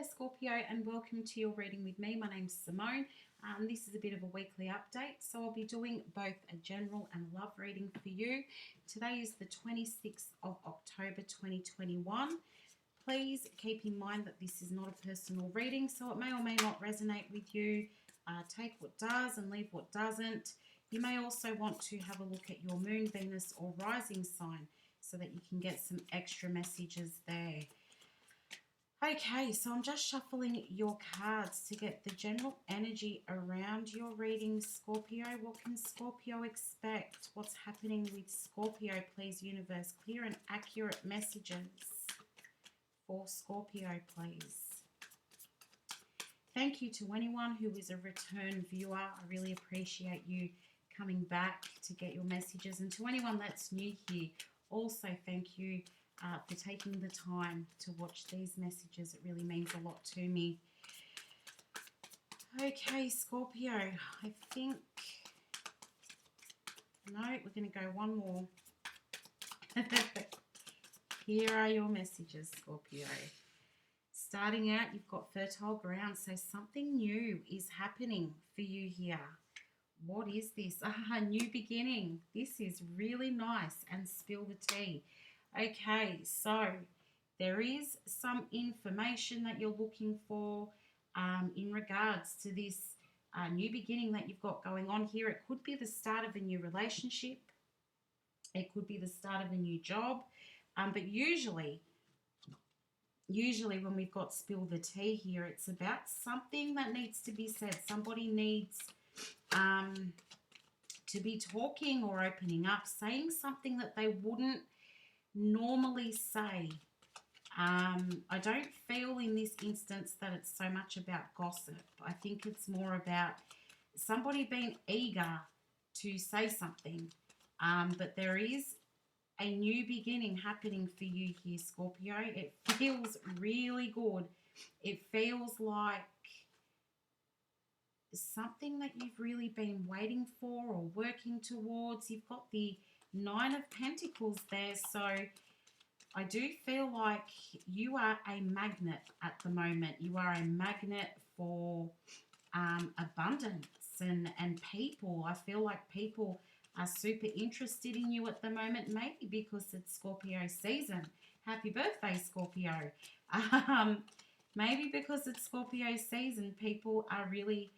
there, Scorpio, and welcome to your reading with me. My name's Simone. This is a bit of a weekly update, so I'll be doing both a general and love reading for you. Today is the 26th of October 2021. Please keep in mind that this is not a personal reading, so it may or may not resonate with you. Take what does and leave what doesn't. You may also want to have a look at your moon, Venus, or rising sign so that you can get some extra messages there. Okay, so I'm just shuffling your cards to get the general energy around your reading, Scorpio. What can Scorpio expect? What's happening with Scorpio? Please, universe, clear and accurate messages for Scorpio, please. Thank you to anyone who is a return viewer. I really appreciate you coming back to get your messages. And to anyone that's new here, also thank you for taking the time to watch these messages. It really means a lot to me. Okay, Scorpio, I think, no, we're going to go one more. Here are your messages, Scorpio. Starting out, you've got fertile ground, so something new is happening for you here. What is this? A new beginning. This is really nice, and spill the tea. Okay, so there is some information that you're looking for in regards to this new beginning that you've got going on here. It could be the start of a new relationship. It could be the start of a new job. But usually when we've got spill the tea here, it's about something that needs to be said. Somebody needs to be talking or opening up, saying something that they wouldn't normally say. I don't feel in this instance that it's so much about gossip. I think it's more about somebody being eager to say something. But there is a new beginning happening for you here, Scorpio. It feels really good. It feels like something that you've really been waiting for or working towards. You've got the Nine of Pentacles there, so I do feel like you are a magnet at the moment. You are a magnet for abundance and people. I feel like people are super interested in you at the moment, maybe because it's Scorpio season. Happy birthday, Scorpio. Maybe because it's Scorpio season, people are really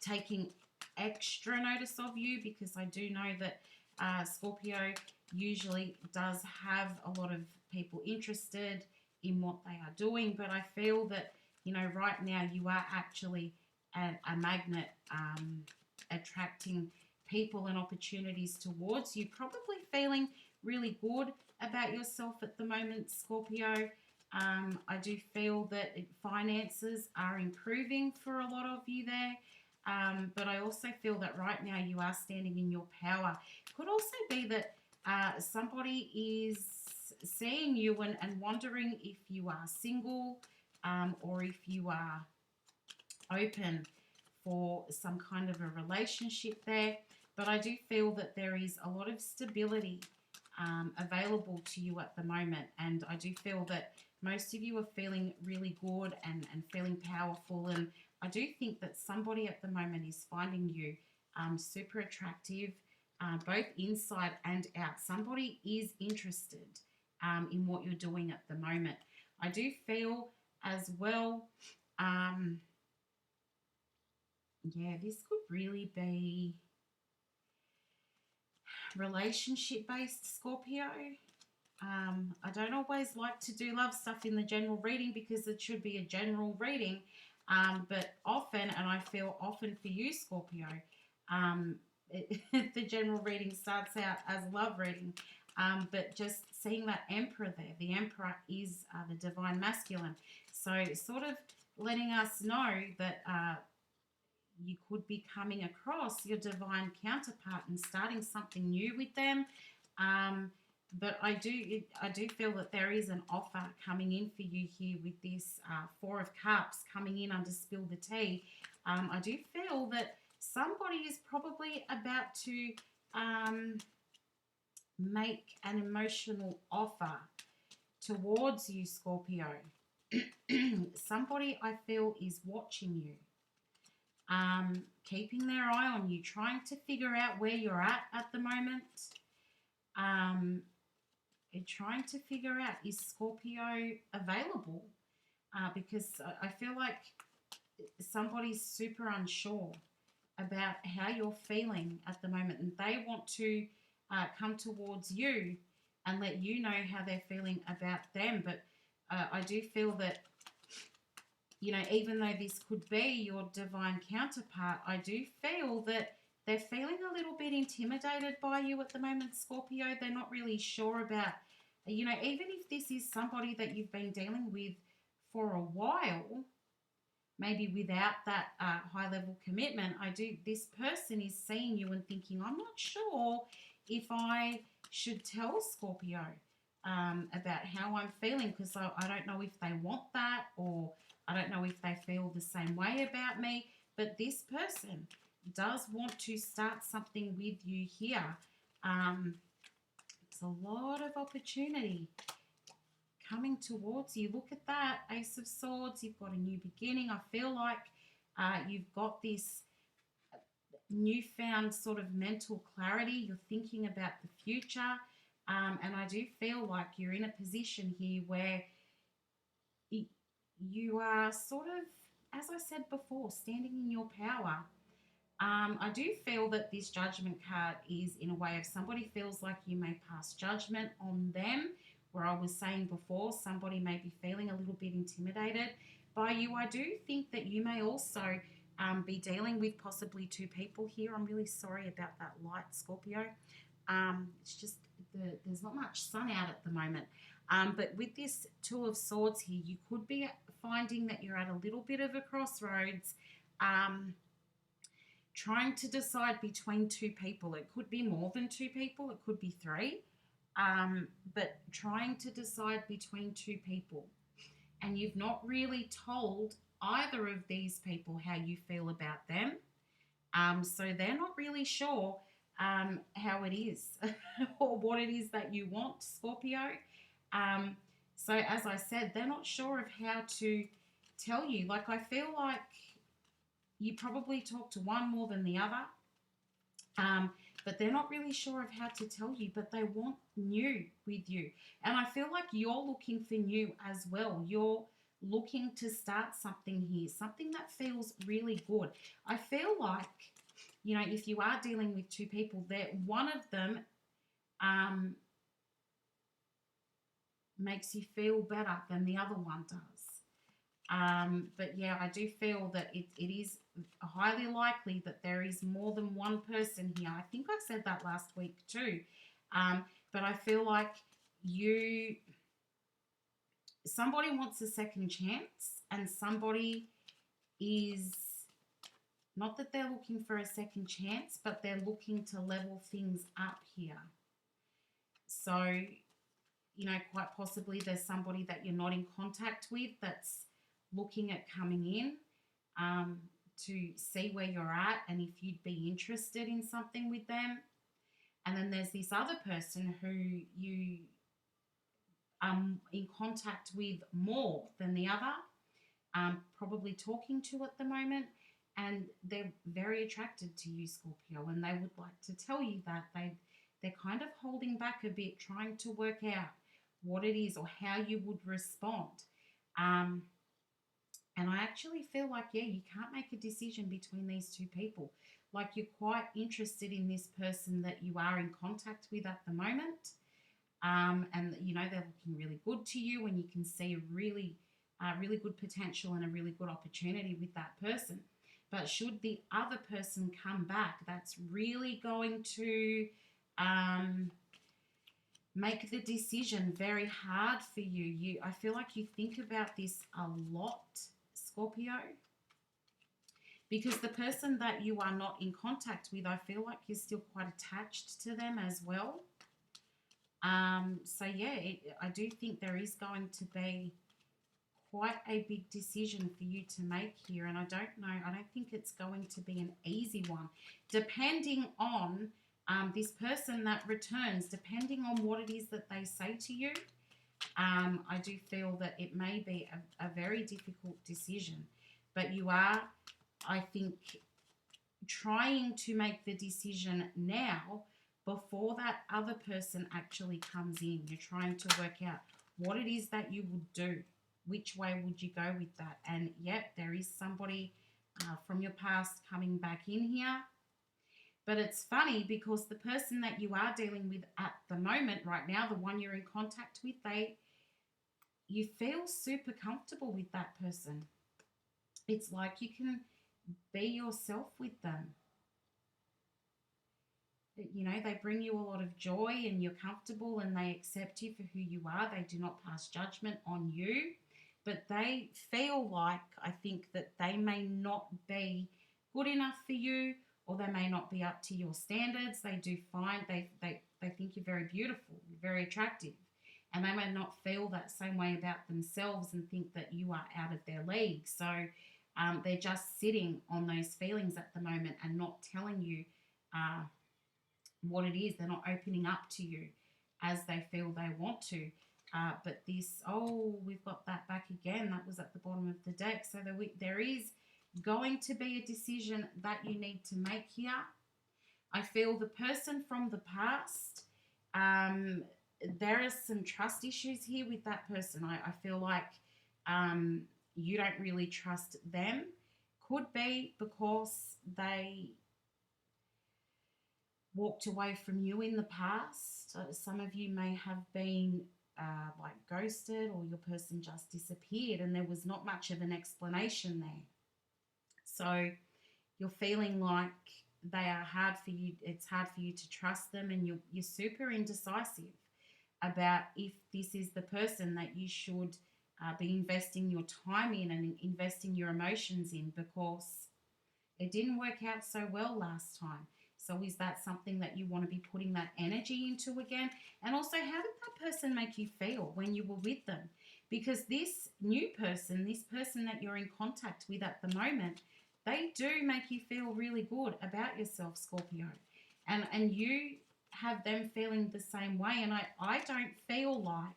taking extra notice of you, because I do know that Scorpio usually does have a lot of people interested in what they are doing, but I feel that, you know, right now you are actually a magnet attracting people and opportunities towards you, probably feeling really good about yourself at the moment, Scorpio. I do feel that finances are improving for a lot of you there. But I also feel that right now you are standing in your power. Could also be that somebody is seeing you and wondering if you are single or if you are open for some kind of a relationship there. But I do feel that there is a lot of stability available to you at the moment. And I do feel that most of you are feeling really good and feeling powerful. And I do think that somebody at the moment is finding you super attractive, both inside and out. Somebody is interested in what you're doing at the moment. I do feel as well, yeah, this could really be relationship-based, Scorpio. I don't always like to do love stuff in the general reading because it should be a general reading, but often, and I feel often for you, Scorpio, the general reading starts out as love reading, but just seeing that Emperor there, the Emperor is the divine masculine, so sort of letting us know that you could be coming across your divine counterpart and starting something new with them. But I do feel that there is an offer coming in for you here with this Four of Cups coming in under Spill the Tea. I do feel that somebody is probably about to make an emotional offer towards you, Scorpio. somebody I feel is watching you, keeping their eye on you, trying to figure out where you're at the moment. Trying to figure out, is Scorpio available? Because I feel like somebody's super unsure about how you're feeling at the moment, and they want to come towards you and let you know how they're feeling about them. But I do feel that, you know, even though this could be your divine counterpart, I do feel that they're feeling a little bit intimidated by you at the moment, Scorpio. They're not really sure about, you know, even if this is somebody that you've been dealing with for a while, maybe without that high-level commitment, this person is seeing you and thinking, I'm not sure if I should tell Scorpio about how I'm feeling, because I don't know if they want that, or I don't know if they feel the same way about me. But this person does want to start something with you here. It's a lot of opportunity coming towards you. Look at that, Ace of Swords. You've got a new beginning. I feel like you've got this newfound sort of mental clarity. You're thinking about the future. And I do feel like you're in a position here where you are sort of, as I said before, standing in your power. I do feel that this Judgment card is in a way of somebody feels like you may pass judgment on them, where I was saying before, somebody may be feeling a little bit intimidated by you. I do think that you may also be dealing with possibly two people here. I'm really sorry about that light, Scorpio. It's just there's not much sun out at the moment. But with this Two of Swords here, you could be finding that you're at a little bit of a crossroads, trying to decide between two people. It could be more than two people. It could be three. But trying to decide between two people. And you've not really told either of these people how you feel about them. So they're not really sure how it is or what it is that you want, Scorpio. So as I said, they're not sure of how to tell you. Like, I feel like you probably talk to one more than the other, but they're not really sure of how to tell you, but they want new with you. And I feel like you're looking for new as well. You're looking to start something here, something that feels really good. I feel like, you know, if you are dealing with two people, that one of them makes you feel better than the other one does. But yeah, I do feel that it is highly likely that there is more than one person here. I think I said that last week too. But I feel like somebody wants a second chance, and somebody is, not that they're looking for a second chance, but they're looking to level things up here. So, you know, quite possibly there's somebody that you're not in contact with that's looking at coming in to see where you're at and if you'd be interested in something with them. And then there's this other person who you are in contact with more than the other, probably talking to at the moment, and they're very attracted to you, Scorpio, and they would like to tell you that. They're kind of holding back a bit, trying to work out what it is or how you would respond. And I actually feel like, yeah, you can't make a decision between these two people. Like, you're quite interested in this person that you are in contact with at the moment. And, you know, they're looking really good to you, and you can see a really good potential and a really good opportunity with that person. But should the other person come back, that's really going to make the decision very hard for you. I feel like you think about this a lot, Scorpio, because the person that you are not in contact with, I feel like you're still quite attached to them as well. So yeah, I do think there is going to be quite a big decision for you to make here, and I don't think it's going to be an easy one, depending on this person that returns, depending on what it is that they say to you. I do feel that it may be a very difficult decision, but you are, I think, trying to make the decision now before that other person actually comes in. You're trying to work out what it is that you would do. Which way would you go with that? And yep, there is somebody from your past coming back in here. But it's funny because the person that you are dealing with at the moment, right now, the one you're in contact with, you feel super comfortable with that person. It's like you can be yourself with them. You know, they bring you a lot of joy and you're comfortable and they accept you for who you are. They do not pass judgment on you, but they feel like, I think, that they may not be good enough for you, or they may not be up to your standards. They do find they think you're very beautiful, you're very attractive, and they may not feel that same way about themselves and think that you are out of their league. So they're just sitting on those feelings at the moment and not telling you what it is. They're not opening up to you as they feel they want to. But this, we've got that back again. That was at the bottom of the deck. So there is going to be a decision that you need to make here. I feel the person from the past, there are some trust issues here with that person. I feel like you don't really trust them. Could be because they walked away from you in the past. Some of you may have been like ghosted, or your person just disappeared and there was not much of an explanation there. So you're feeling like they are hard for you. It's hard for you to trust them, and you're super indecisive about if this is the person that you should be investing your time in and investing your emotions in, because it didn't work out so well last time. So is that something that you want to be putting that energy into again? And also, how did that person make you feel when you were with them? Because this new person, this person that you're in contact with at the moment, they do make you feel really good about yourself, Scorpio. And you have them feeling the same way. And I don't feel like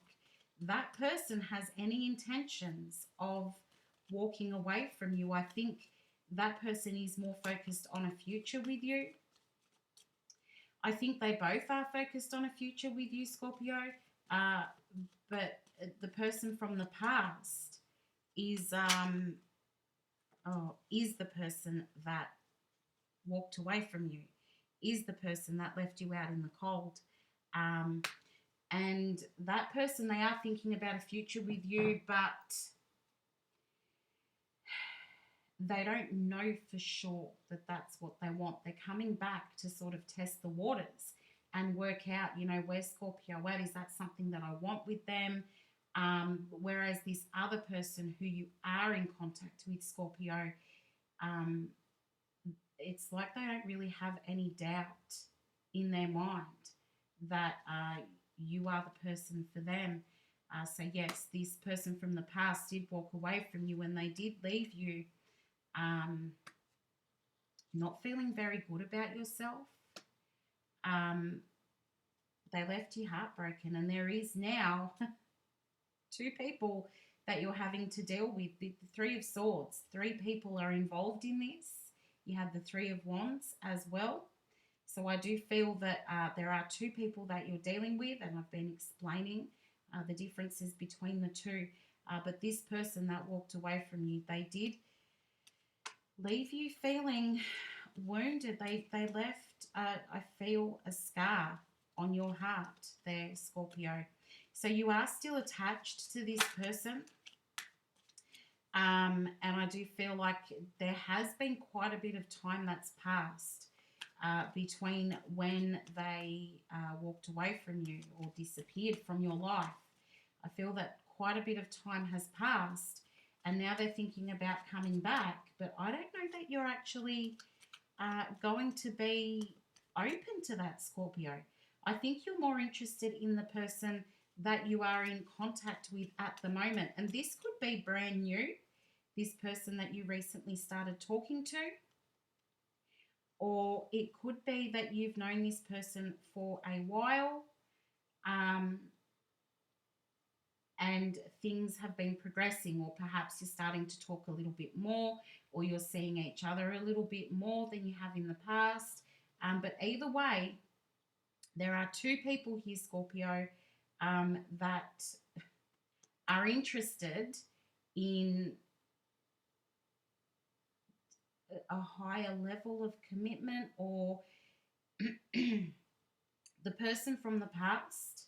that person has any intentions of walking away from you. I think that person is more focused on a future with you. I think they both are focused on a future with you, Scorpio. But the person from the past is the person that walked away from you, is the person that left you out in the cold. And that person, they are thinking about a future with you, but they don't know for sure that that's what they want. They're coming back to sort of test the waters and work out, where's Scorpio at? Is that something that I want with them? Whereas this other person who you are in contact with, Scorpio, it's like they don't really have any doubt in their mind that you are the person for them. So yes, this person from the past did walk away from you, and they did leave you not feeling very good about yourself. They left you heartbroken, and there is now two people that you're having to deal with. The Three of Swords. 3 people are involved in this. You have the 3 of Wands as well. So I do feel that there are 2 people that you're dealing with, and I've been explaining the differences between the two. But this person that walked away from you, they did leave you feeling wounded. They left, I feel, a scar on your heart there, Scorpio. So you are still attached to this person. And I do feel like there has been quite a bit of time that's passed between when they walked away from you or disappeared from your life. I feel that quite a bit of time has passed, and now they're thinking about coming back. But I don't know that you're actually going to be open to that, Scorpio. I think you're more interested in the person that you are in contact with at the moment. And this could be brand new, this person that you recently started talking to. Or it could be that you've known this person for a while. and things have been progressing, or perhaps you're starting to talk a little bit more, or you're seeing each other a little bit more than you have in the past. But either way, there are two people here, Scorpio, that are interested in a higher level of commitment, or the person from the past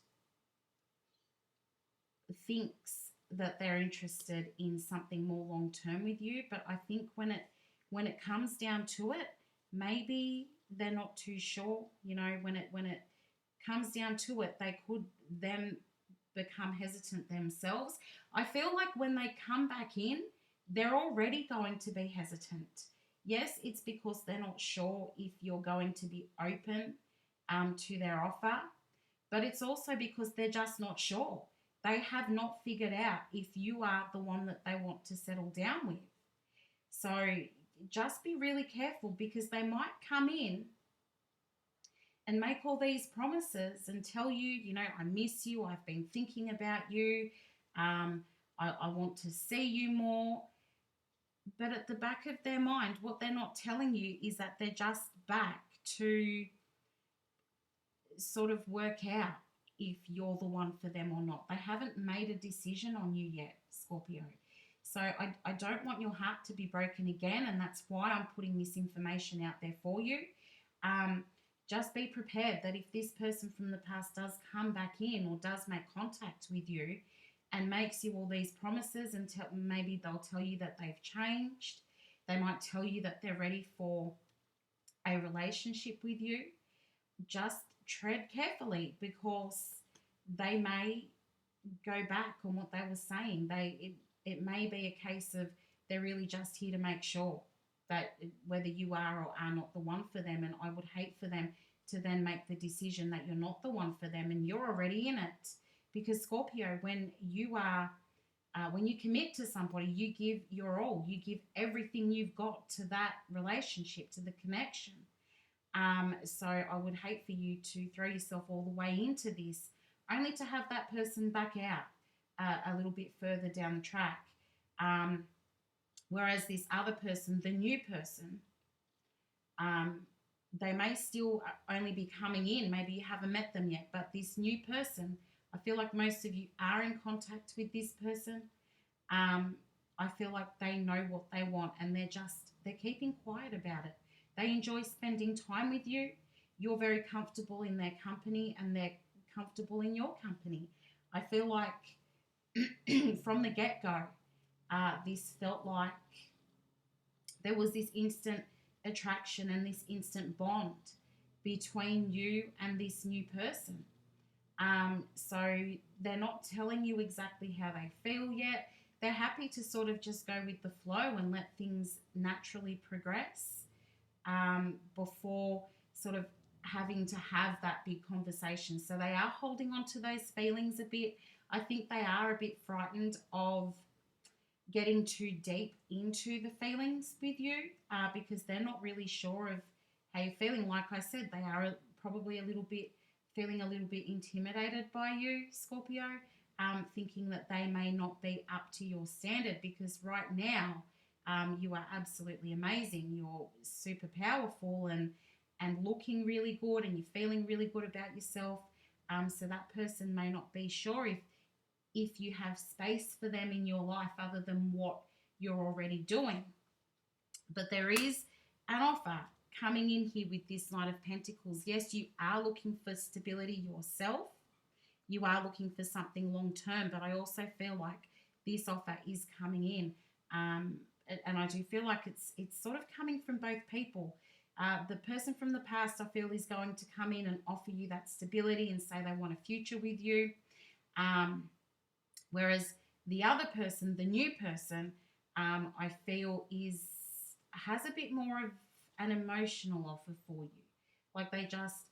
thinks that they're interested in something more long term with you, but I think when it comes down to it, maybe they're not too sure. You know, when it comes down to it, they could then become hesitant themselves. I feel like when they come back in, they're already going to be hesitant. Yes, it's because they're not sure if you're going to be open to their offer, but it's also because they're just not sure. They have not figured out if you are the one that they want to settle down with. So just be really careful, because they might come in and make all these promises and tell you, you know, I miss you, I've been thinking about you, I want to see you more. But at the back of their mind, what they're not telling you is that they're just back to sort of work out if you're the one for them or not. They haven't made a decision on you yet, Scorpio. So I don't want your heart to be broken again, and that's why I'm putting this information out there for you. Just be prepared that if this person from the past does come back in or does make contact with you and makes you all these promises, and maybe they'll tell you that they've changed. They might tell you that they're ready for a relationship with you. Just tread carefully, because they may go back on what they were saying. It may be a case of they're really just here to make sure that whether you are or are not the one for them. And I would hate for them to then make the decision that you're not the one for them and you're already in it. Because Scorpio, when you commit to somebody, you give your all, you give everything you've got to that relationship, to the connection. So I would hate for you to throw yourself all the way into this, only to have that person back out a little bit further down the track. Whereas this other person, the new person, they may still only be coming in. Maybe you haven't met them yet, but this new person, I feel like most of you are in contact with this person. I feel like they know what they want, and they're keeping quiet about it. They enjoy spending time with you. You're very comfortable in their company, and they're comfortable in your company. I feel like from the get-go, this felt like there was this instant attraction and this instant bond between you and this new person. So they're not telling you exactly how they feel yet. They're happy to sort of just go with the flow and let things naturally progress before sort of having to have that big conversation. So they are holding on to those feelings a bit. I think they are a bit frightened of getting too deep into the feelings with you because they're not really sure of how you're feeling. Like I said, they are probably feeling a little bit intimidated by you, Scorpio, thinking that they may not be up to your standard, because right now you are absolutely amazing. You're super powerful and looking really good, and you're feeling really good about yourself. So that person may not be sure if you have space for them in your life other than what you're already doing. But there is an offer coming in here with this Knight of Pentacles. Yes, you are looking for stability yourself. You are looking for something long term, but I also feel like this offer is coming in. And I do feel like it's sort of coming from both people. The person from the past, I feel, is going to come in and offer you that stability and say they want a future with you. Whereas the other person, the new person, I feel has a bit more of an emotional offer for you. Like they just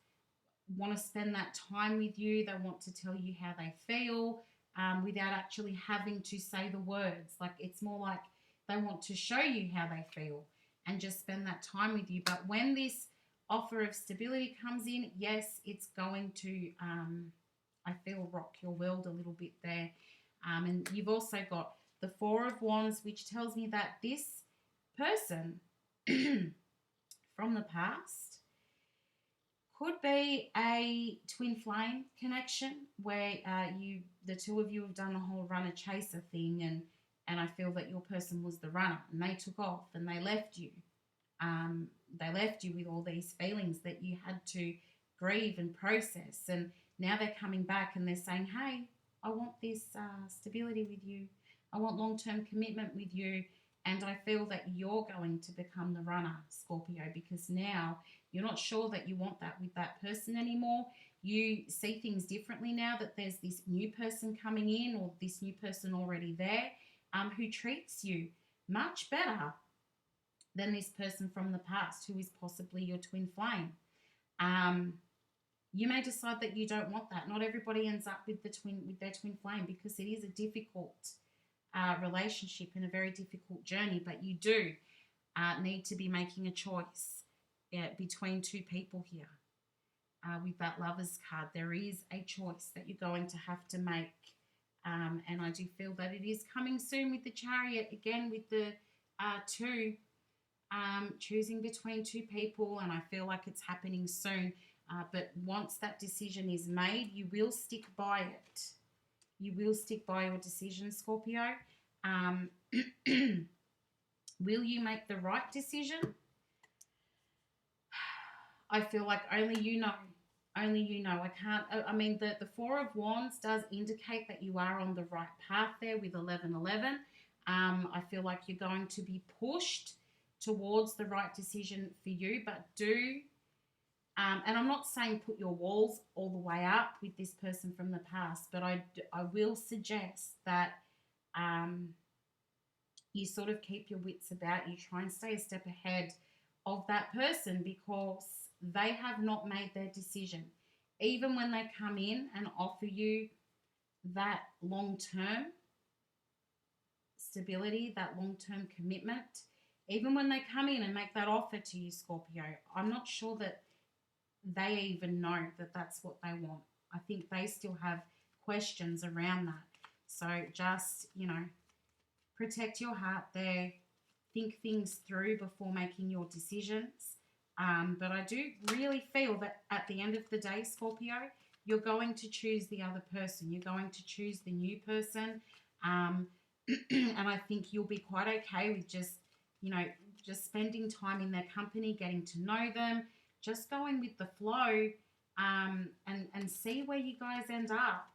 want to spend that time with you. They want to tell you how they feel without actually having to say the words. Like it's more like they want to show you how they feel and just spend that time with you. But when this offer of stability comes in, yes, it's going to, I feel, rock your world a little bit there. And you've also got the Four of Wands, which tells me that this person from the past could be a twin flame connection where the two of you have done the whole runner chaser thing, and I feel that your person was the runner and they took off and they left you. They left you with all these feelings that you had to grieve and process, and now they're coming back and they're saying, hey, I want this stability with you. I want long-term commitment with you. And I feel that you're going to become the runner, Scorpio, because now you're not sure that you want that with that person anymore. You see things differently now that there's this new person coming in, or this new person already there, who treats you much better than this person from the past, who is possibly your twin flame. You may decide that you don't want that. Not everybody ends up with their twin flame, because it is a difficult relationship and a very difficult journey, but you do need to be making a choice between two people here. With that Lovers card, there is a choice that you're going to have to make, and I do feel that it is coming soon with the Chariot, again with the two, choosing between two people, and I feel like it's happening soon. But once that decision is made, you will stick by it. You will stick by your decision, Scorpio. Will you make the right decision? I feel like only you know. Only you know. I mean, the Four of Wands does indicate that you are on the right path there with 1111. I feel like you're going to be pushed towards the right decision for you, but do... and I'm not saying put your walls all the way up with this person from the past, but I will suggest that you sort of keep your wits about you. Try and stay a step ahead of that person, because they have not made their decision. Even when they come in and offer you that long-term stability, that long-term commitment, even when they come in and make that offer to you, Scorpio, I'm not sure that they even know that that's what they want. I think they still have questions around that. So just, protect your heart there. Think things through before making your decisions. But I do really feel that at the end of the day, Scorpio, you're going to choose the other person. You're going to choose the new person. And I think you'll be quite okay with just spending time in their company, getting to know them, just going with the flow, and see where you guys end up.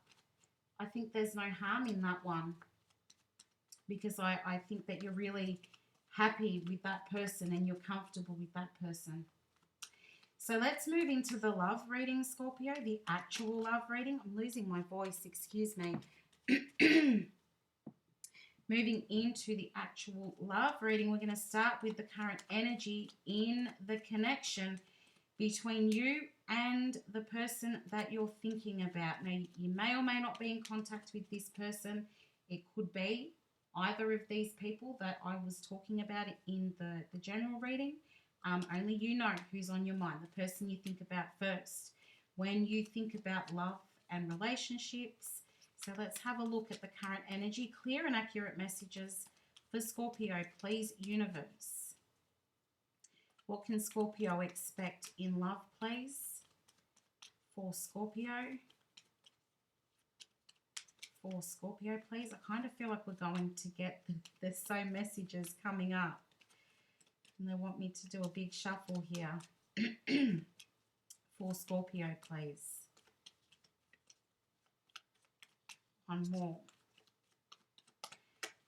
I think there's no harm in that one, because I think that you're really happy with that person and you're comfortable with that person. So let's move into the love reading, Scorpio, the actual love reading. I'm losing my voice, excuse me. Moving into the actual love reading, we're going to start with the current energy in the connection between you and the person that you're thinking about. Now, you may or may not be in contact with this person. It could be either of these people that I was talking about in the general reading. Only you know who's on your mind, the person you think about first when you think about love and relationships. So let's have a look at the current energy. Clear and accurate messages for Scorpio, please, universe. What can Scorpio expect in love, please, for Scorpio? For Scorpio, please. I kind of feel like we're going to get, there's so messages coming up. And they want me to do a big shuffle here. For Scorpio, please. One more.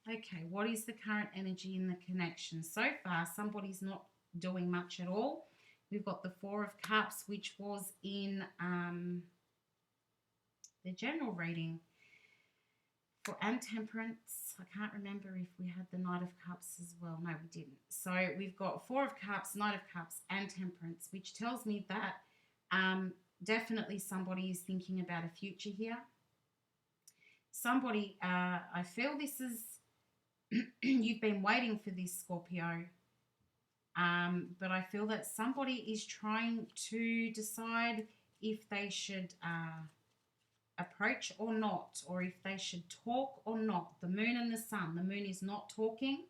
Okay, what is the current energy in the connection? So far, somebody's not doing much at all. We've got the Four of Cups, which was in the general reading. And Temperance. I can't remember if we had the Knight of Cups as well. No, we didn't. So we've got Four of Cups, Knight of Cups, and Temperance, which tells me that definitely somebody is thinking about a future here. Somebody, I feel this is, you've been waiting for this, Scorpio. But I feel that somebody is trying to decide if they should approach or not, or if they should talk or not. The moon and the sun. The moon is not talking.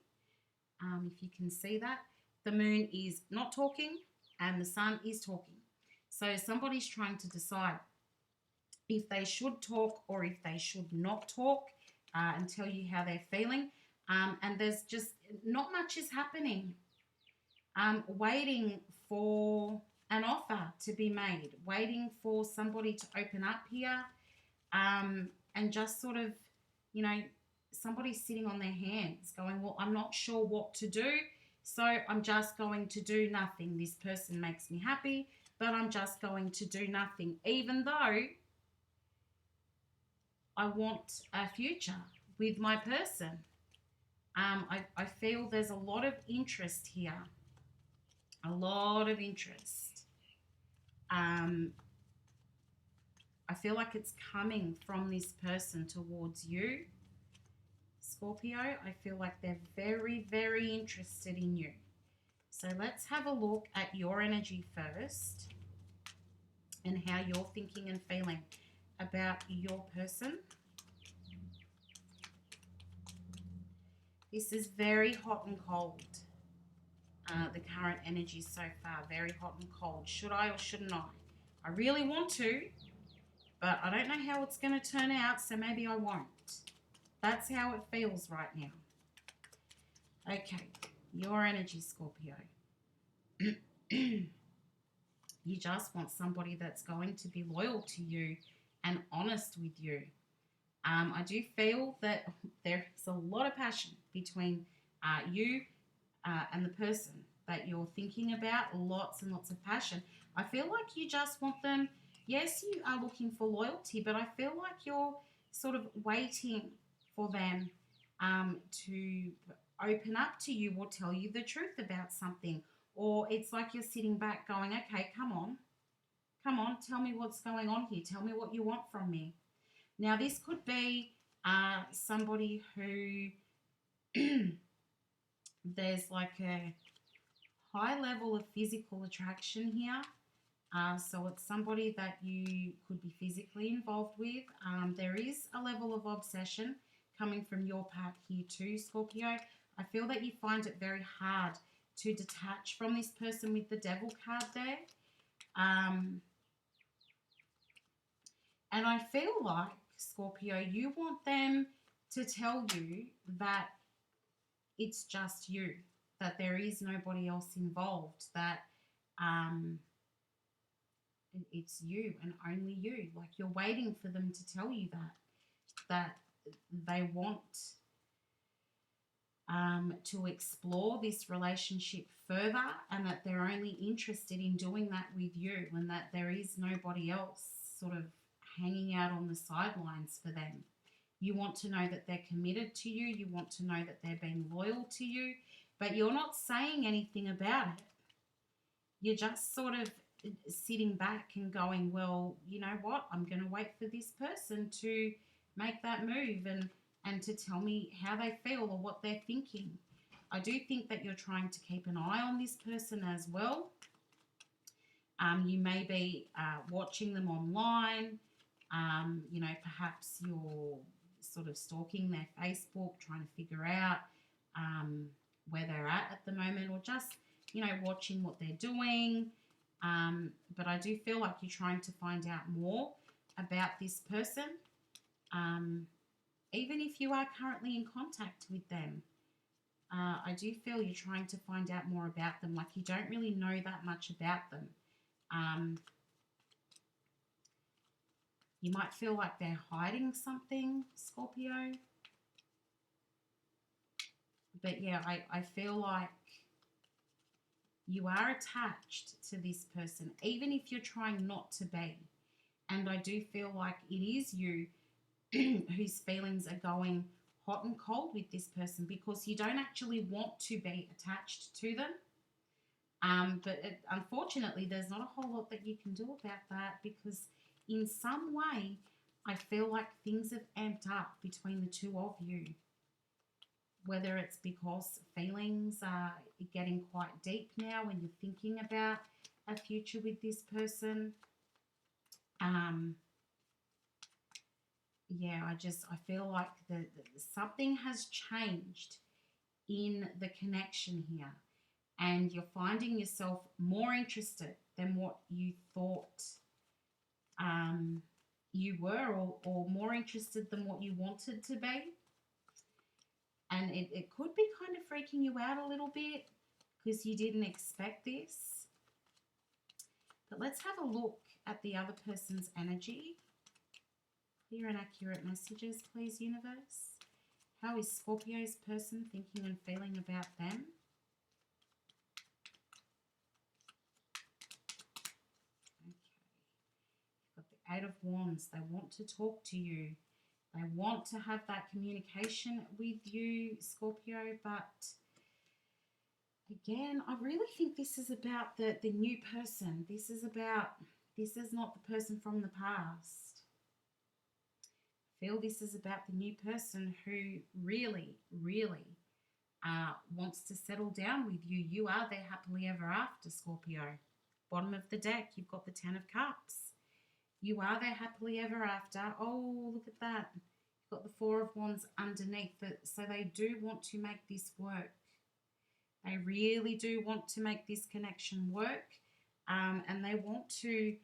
If you can see that, the moon is not talking and the sun is talking. So somebody's trying to decide if they should talk or if they should not talk, and tell you how they're feeling. And there's just not much is happening. Waiting for an offer to be made, waiting for somebody to open up here, and just sort of, you know, somebody's sitting on their hands going, well, I'm not sure what to do, so I'm just going to do nothing. This person makes me happy, but I'm just going to do nothing, even though I want a future with my person. I feel there's a lot of interest here. A lot of interest. I feel like it's coming from this person towards you, Scorpio. I feel like they're very, very interested in you. So let's have a look at your energy first and how you're thinking and feeling about your person. This is very hot and cold. The current energy so far, very hot and cold. Should I or shouldn't I? I really want to, but I don't know how it's going to turn out, so maybe I won't. That's how it feels right now. Okay, your energy, Scorpio. You just want somebody that's going to be loyal to you and honest with you. I do feel that there's a lot of passion between you and the person that you're thinking about. Lots and lots of passion. I feel like you just want them. Yes, you are looking for loyalty, but I feel like you're sort of waiting for them to open up to you or tell you the truth about something. Or it's like you're sitting back going, okay, come on, tell me what's going on here. Tell me what you want from me. Now, this could be somebody who there's like a high level of physical attraction here. So it's somebody that you could be physically involved with. There is a level of obsession coming from your part here too, Scorpio. I feel that you find it very hard to detach from this person with the Devil card there. And I feel like, Scorpio, you want them to tell you that it's just you, that there is nobody else involved, that it's you and only you. Like, you're waiting for them to tell you that they want to explore this relationship further, and that they're only interested in doing that with you, and that there is nobody else sort of hanging out on the sidelines for them. You want to know that they're committed to you. You want to know that they're being loyal to you, but you're not saying anything about it. You're just sort of sitting back and going, well, you know what? I'm going to wait for this person to make that move and to tell me how they feel or what they're thinking. I do think that you're trying to keep an eye on this person as well. You may be watching them online. You know, perhaps you're sort of stalking their Facebook, trying to figure out where they're at the moment, or just, you know, watching what they're doing. But I do feel like you're trying to find out more about this person, even if you are currently in contact with them. I do feel you're trying to find out more about them, like you don't really know that much about them. You might feel like they're hiding something, Scorpio. But yeah, I feel like you are attached to this person, even if you're trying not to be. And I do feel like it is you whose feelings are going hot and cold with this person, because you don't actually want to be attached to them. But unfortunately, there's not a whole lot that you can do about that, because in some way, I feel like things have amped up between the two of you. Whether it's because feelings are getting quite deep now when you're thinking about a future with this person. yeah, I feel like something has changed in the connection here, and you're finding yourself more interested than what you thought um, you were, or more interested than what you wanted to be. And it could be kind of freaking you out a little bit because you didn't expect this. But let's have a look at the other person's energy. Clear and accurate messages, please, universe. How is Scorpio's person thinking and feeling about them? Okay. You've got the Eight of Wands. They want to talk to you. They want to have that communication with you, Scorpio, but again, I really think this is about the new person. This is not the person from the past. I feel this is about the new person who really, really wants to settle down with you. You are their happily ever after, Scorpio. Bottom of the deck, you've got the Ten of Cups. You are their happily ever after. Oh, look at that. You've got the Four of Wands underneath. So they do want to make this work. They really do want to make this connection work. And they want to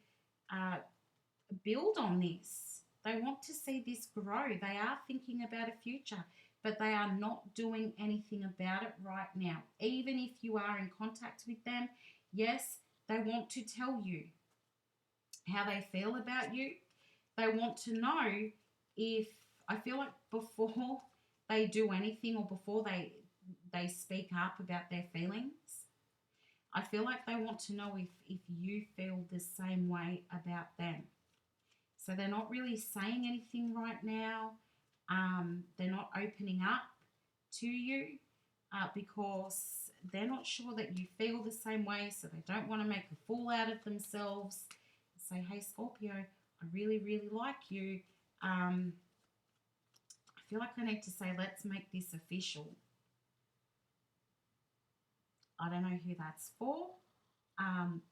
build on this. They want to see this grow. They are thinking about a future, but they are not doing anything about it right now. Even if you are in contact with them, yes, they want to tell you how they feel about you. They want to know if, I feel like before they do anything or before they speak up about their feelings, I feel like they want to know if you feel the same way about them. So they're not really saying anything right now. They're not opening up to you because they're not sure that you feel the same way, so they don't want to make a fool out of themselves. Say, hey, Scorpio, I really, really like you. I feel like I need to say, let's make this official. I don't know who that's for,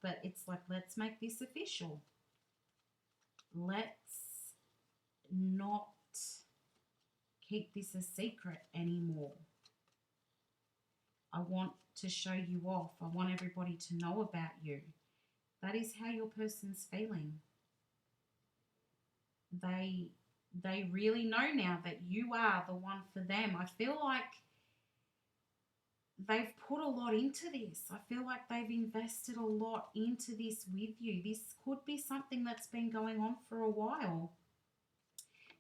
but it's like, let's make this official. Let's not keep this a secret anymore. I want to show you off. I want everybody to know about you. That is how your person's feeling. They really know now that you are the one for them. I feel like they've put a lot into this. I feel like they've invested a lot into this with you. This could be something that's been going on for a while,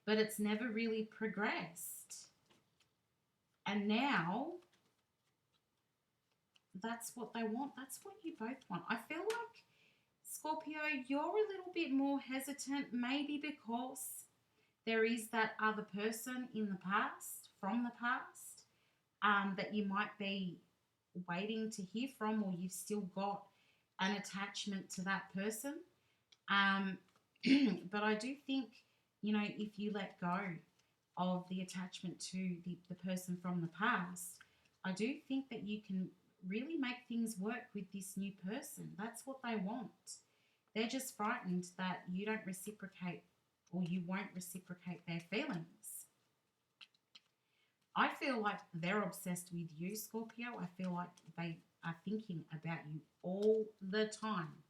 but it's never really progressed. And now that's what they want. That's what you both want. I feel like, Scorpio, you're a little bit more hesitant, maybe because there is that other person in the past, from the past, that you might be waiting to hear from, or you've still got an attachment to that person. But I do think, if you let go of the attachment to the person from the past, I do think that you can really make things work with this new person. That's what they want. They're just frightened that you don't reciprocate, or you won't reciprocate their feelings. I feel like they're obsessed with you, Scorpio. I feel like they are thinking about you all the time.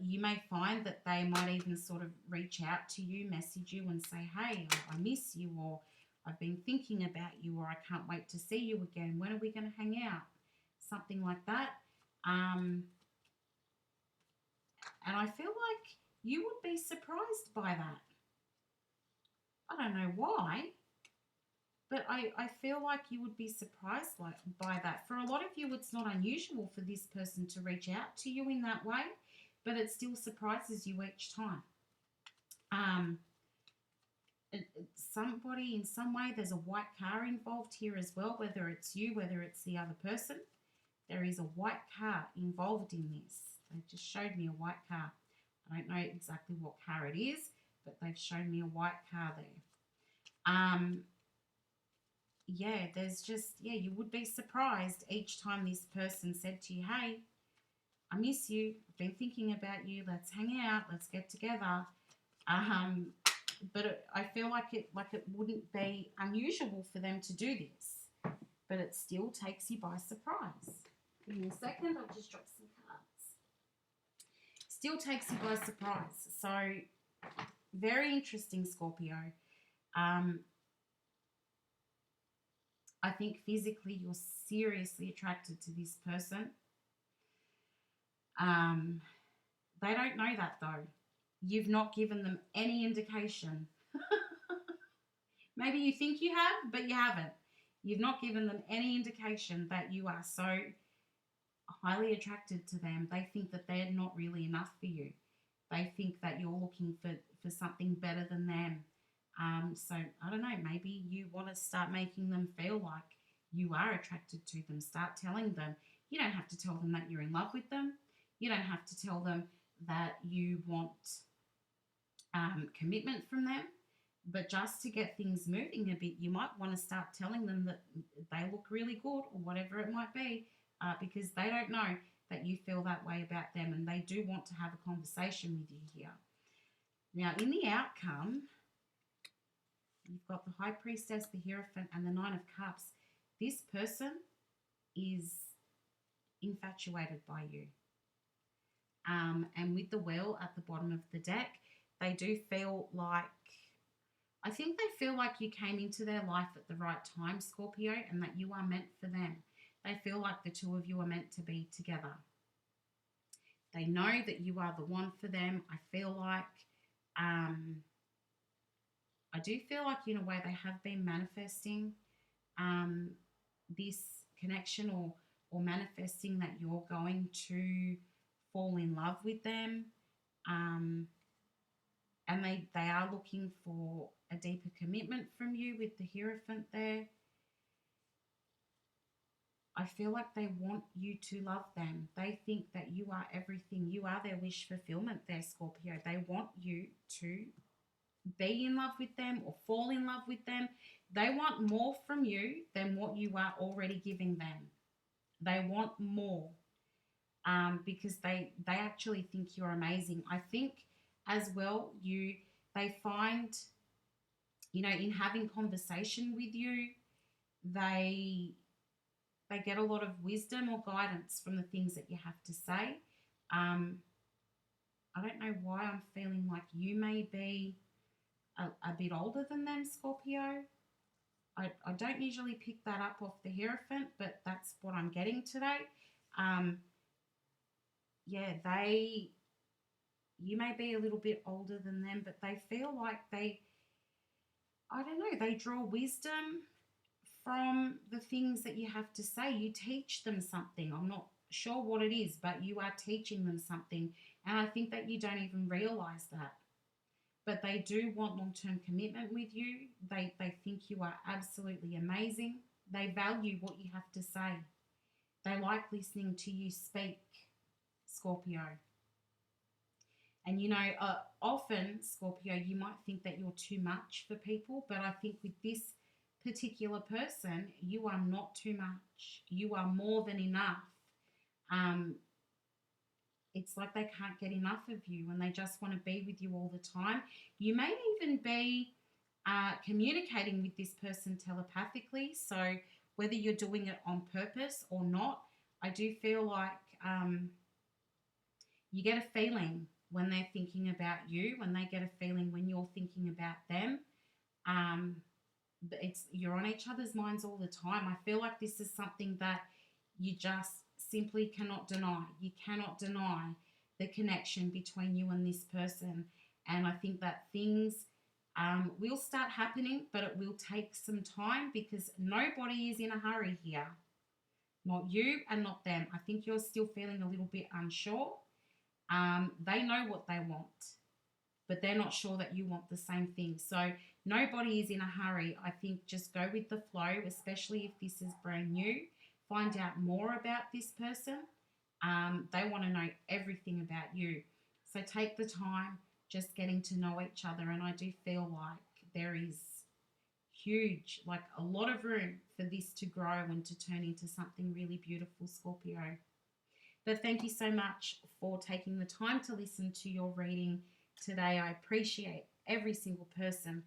You may find that they might even sort of reach out to you, message you and say, hey, I miss you, or I've been thinking about you, or I can't wait to see you again. When are we going to hang out? Something like that. And I feel like you would be surprised by that. I don't know why, but I feel like you would be surprised by that. For a lot of you, it's not unusual for this person to reach out to you in that way, but it still surprises you each time. Somebody in some way, there's a white car involved here as well, whether it's you, whether it's the other person. There is a white car involved in this. They just showed me a white car. I don't know exactly what car it is, but they've shown me a white car there. Yeah, you would be surprised each time this person said to you, hey, I miss you, I've been thinking about you, let's hang out, let's get together. but I feel like it wouldn't be unusual for them to do this, but it still takes you by surprise. Give me a second, I'll just drop some cards. Still takes you by surprise. So very interesting, Scorpio. I think physically you're seriously attracted to this person. They don't know that though. You've not given them any indication. Maybe you think you have, but you haven't. You've not given them any indication that you are so highly attracted to them. They think that they're not really enough for you. They think that you're looking for something better than them. So, I don't know, maybe you want to start making them feel like you are attracted to them. Start telling them. You don't have to tell them that you're in love with them. You don't have to tell them that you want commitment from them. But just to get things moving a bit, you might want to start telling them that they look really good or whatever it might be, because they don't know that you feel that way about them, and they do want to have a conversation with you here. Now, in the outcome, you've got the High Priestess, the Hierophant, and the Nine of Cups. This person is infatuated by you. And with the Wheel at the bottom of the deck, they do feel like, I think they feel like you came into their life at the right time, Scorpio, and that you are meant for them. They feel like the two of you are meant to be together. They know that you are the one for them. I feel like, I do feel like in a way they have been manifesting this connection, or manifesting that you're going to fall in love with them. And they are looking for a deeper commitment from you with the Hierophant there. I feel like they want you to love them. They think that you are everything. You are their wish fulfillment there, Scorpio. They want you to be in love with them or fall in love with them. They want more from you than what you are already giving them. They want more, because they actually think you're amazing. I think as well, they find, in having conversation with you, they get a lot of wisdom or guidance from the things that you have to say. I don't know why I'm feeling like you may be a bit older than them, Scorpio. I don't usually pick that up off the Hierophant, but that's what I'm getting today. You may be a little bit older than them, but they feel like they draw wisdom from the things that you have to say. You teach them something. I'm not sure what it is, but you are teaching them something. And I think that you don't even realize that. But they do want long-term commitment with you. They think you are absolutely amazing. They value what you have to say. They like listening to you speak, Scorpio. And, often, Scorpio, you might think that you're too much for people, but I think with this particular person, you are not too much. You are more than enough. It's like they can't get enough of you, and they just want to be with you all the time. You may even be communicating with this person telepathically, so whether you're doing it on purpose or not, I do feel like you get a feeling when they're thinking about you, when they get a feeling when you're thinking about them. You're on each other's minds all the time. I feel like this is something that you just simply cannot deny. You cannot deny the connection between you and this person. And I think that things will start happening, but it will take some time, because nobody is in a hurry here. Not you and not them. I think you're still feeling a little bit unsure. They know what they want, but they're not sure that you want the same thing. So nobody is in a hurry. I think just go with the flow, especially if this is brand new. Find out more about this person. They want to know everything about you. So take the time just getting to know each other. And I do feel like there is a lot of room for this to grow and to turn into something really beautiful, Scorpio. But thank you so much for taking the time to listen to your reading today. I appreciate every single person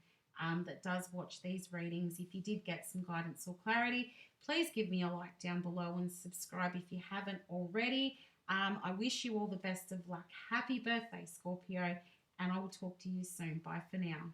that does watch these readings. If you did get some guidance or clarity, please give me a like down below and subscribe if you haven't already. I wish you all the best of luck. Happy birthday, Scorpio, and I will talk to you soon. Bye for now.